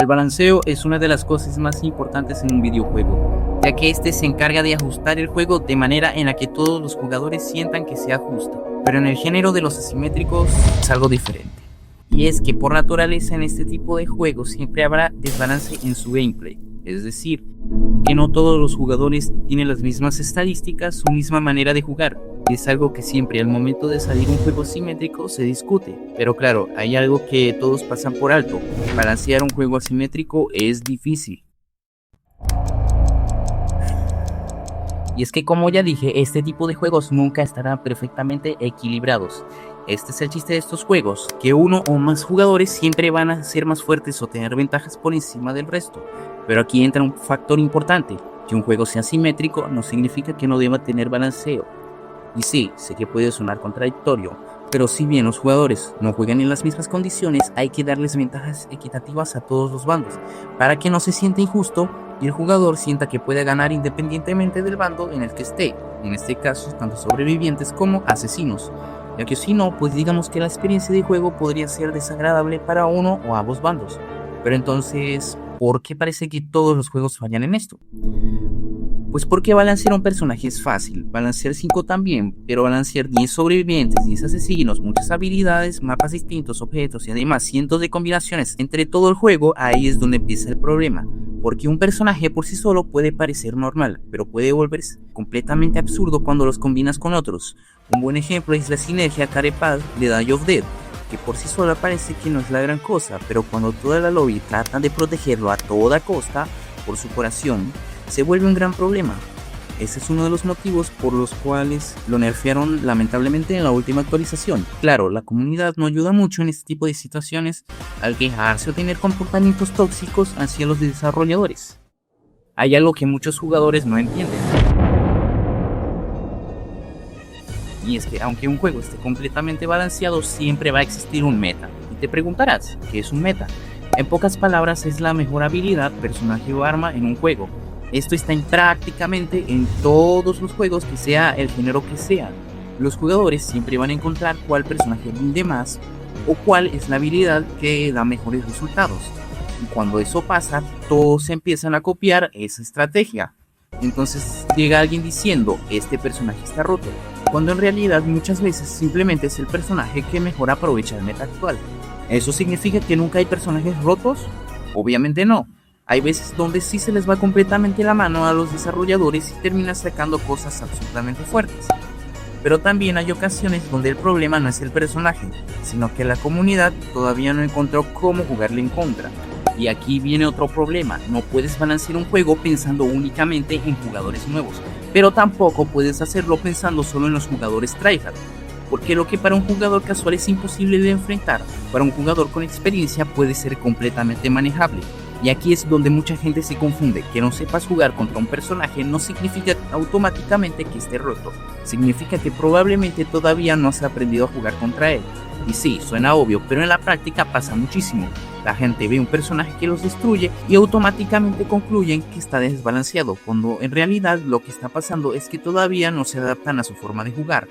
El balanceo es una de las cosas más importantes en un videojuego, ya que este se encarga de ajustar el juego de manera en la que todos los jugadores sientan que se ajusta. Pero en el género de los asimétricos es algo diferente. Y es que por naturaleza en este tipo de juegos siempre habrá desbalance en su gameplay, es decir, que no todos los jugadores tienen las mismas estadísticas o misma manera de jugar. Es algo que siempre al momento de salir un juego asimétrico se discute, pero claro, hay algo que todos pasan por alto: balancear un juego asimétrico es difícil. Y es que, como ya dije, este tipo de juegos nunca estarán perfectamente equilibrados. Este es el chiste de estos juegos, que uno o más jugadores siempre van a ser más fuertes o tener ventajas por encima del resto. Pero aquí entra un factor importante: que un juego sea simétrico no significa que no deba tener balanceo. Y sí, sé que puede sonar contradictorio, pero si bien los jugadores no juegan en las mismas condiciones, hay que darles ventajas equitativas a todos los bandos, para que no se sienta injusto y el jugador sienta que puede ganar independientemente del bando en el que esté, en este caso tanto sobrevivientes como asesinos, ya que si no, pues digamos que la experiencia de juego podría ser desagradable para uno o ambos bandos. Pero entonces, ¿por qué parece que todos los juegos fallan en esto? Pues porque balancear un personaje es fácil, balancear 5 también, pero balancear 10 sobrevivientes, 10 asesinos, muchas habilidades, mapas distintos, objetos y además cientos de combinaciones entre todo el juego, ahí es donde empieza el problema. Porque un personaje por sí solo puede parecer normal, pero puede volverse completamente absurdo cuando los combinas con otros. Un buen ejemplo es la sinergia Care-Pad de Die of Dead, que por sí sola parece que no es la gran cosa, pero cuando toda la lobby trata de protegerlo a toda costa por su corazón, se vuelve un gran problema. Ese es uno de los motivos por los cuales lo nerfearon lamentablemente en la última actualización. Claro, la comunidad no ayuda mucho en este tipo de situaciones al quejarse o tener comportamientos tóxicos hacia los desarrolladores. Hay algo que muchos jugadores no entienden. Y es que aunque un juego esté completamente balanceado, siempre va a existir un meta. Y te preguntarás, ¿qué es un meta? En pocas palabras, es la mejor habilidad, personaje o arma en un juego. Esto está prácticamente en todos los juegos, que sea el género que sea. Los jugadores siempre van a encontrar cuál personaje rinde más o cuál es la habilidad que da mejores resultados. Y cuando eso pasa, todos empiezan a copiar esa estrategia. Entonces llega alguien diciendo, este personaje está roto, cuando en realidad muchas veces simplemente es el personaje que mejor aprovecha el meta actual. ¿Eso significa que nunca hay personajes rotos? Obviamente no. Hay veces donde sí se les va completamente la mano a los desarrolladores y terminan sacando cosas absolutamente fuertes. Pero también hay ocasiones donde el problema no es el personaje, sino que la comunidad todavía no encontró cómo jugarle en contra. Y aquí viene otro problema: no puedes balancear un juego pensando únicamente en jugadores nuevos, pero tampoco puedes hacerlo pensando solo en los jugadores tryhard, porque lo que para un jugador casual es imposible de enfrentar, para un jugador con experiencia puede ser completamente manejable. Y aquí es donde mucha gente se confunde: que no sepas jugar contra un personaje no significa automáticamente que esté roto, significa que probablemente todavía no has aprendido a jugar contra él. Y sí, suena obvio, pero en la práctica pasa muchísimo. La gente ve un personaje que los destruye y automáticamente concluyen que está desbalanceado, cuando en realidad lo que está pasando es que todavía no se adaptan a su forma de jugar.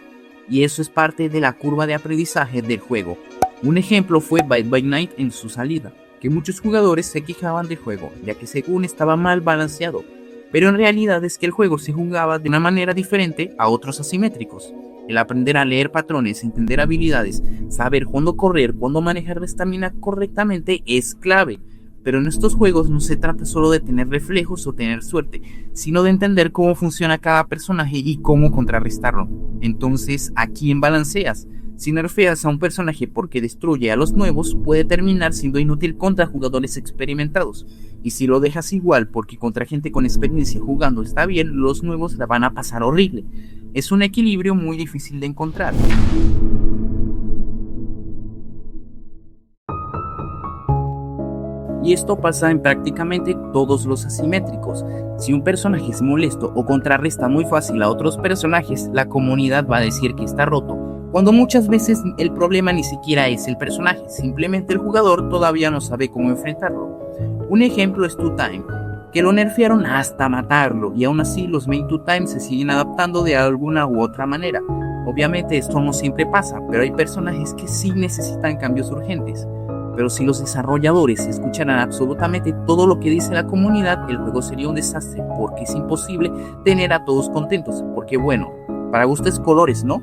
Y eso es parte de la curva de aprendizaje del juego. Un ejemplo fue Bite by Night en su salida, que muchos jugadores se quejaban del juego, ya que según estaba mal balanceado, pero en realidad es que el juego se jugaba de una manera diferente a otros asimétricos. El aprender a leer patrones, entender habilidades, saber cuándo correr, cuándo manejar la estamina correctamente es clave. Pero en estos juegos no se trata solo de tener reflejos o tener suerte, sino de entender cómo funciona cada personaje y cómo contrarrestarlo. Entonces, ¿a quién balanceas? Si nerfeas a un personaje porque destruye a los nuevos, puede terminar siendo inútil contra jugadores experimentados. Y si lo dejas igual porque contra gente con experiencia jugando está bien, los nuevos la van a pasar horrible. Es un equilibrio muy difícil de encontrar. Y esto pasa en prácticamente todos los asimétricos. Si un personaje es molesto o contrarresta muy fácil a otros personajes, la comunidad va a decir que está roto, cuando muchas veces el problema ni siquiera es el personaje, simplemente el jugador todavía no sabe cómo enfrentarlo. Un ejemplo es Two Time, que lo nerfearon hasta matarlo, y aún así los main Two Time se siguen adaptando de alguna u otra manera. Obviamente esto no siempre pasa, pero hay personajes que sí necesitan cambios urgentes. Pero si los desarrolladores escucharan absolutamente todo lo que dice la comunidad, el juego sería un desastre, porque es imposible tener a todos contentos, porque bueno, para gustos colores, ¿no?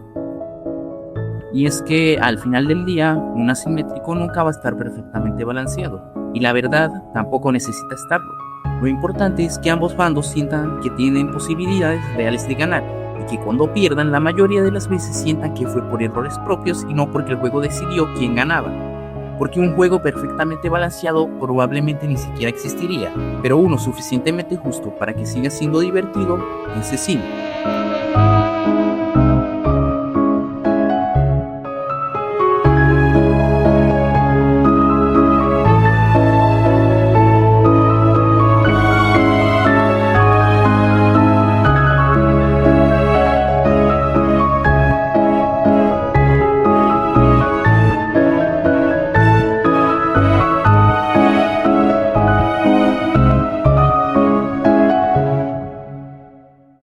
Y es que al final del día, un asimétrico nunca va a estar perfectamente balanceado, y la verdad tampoco necesita estarlo. Lo importante es que ambos bandos sientan que tienen posibilidades reales de ganar, y que cuando pierdan la mayoría de las veces sientan que fue por errores propios y no porque el juego decidió quién ganaba. Porque un juego perfectamente balanceado probablemente ni siquiera existiría, pero uno suficientemente justo para que siga siendo divertido, ese sí.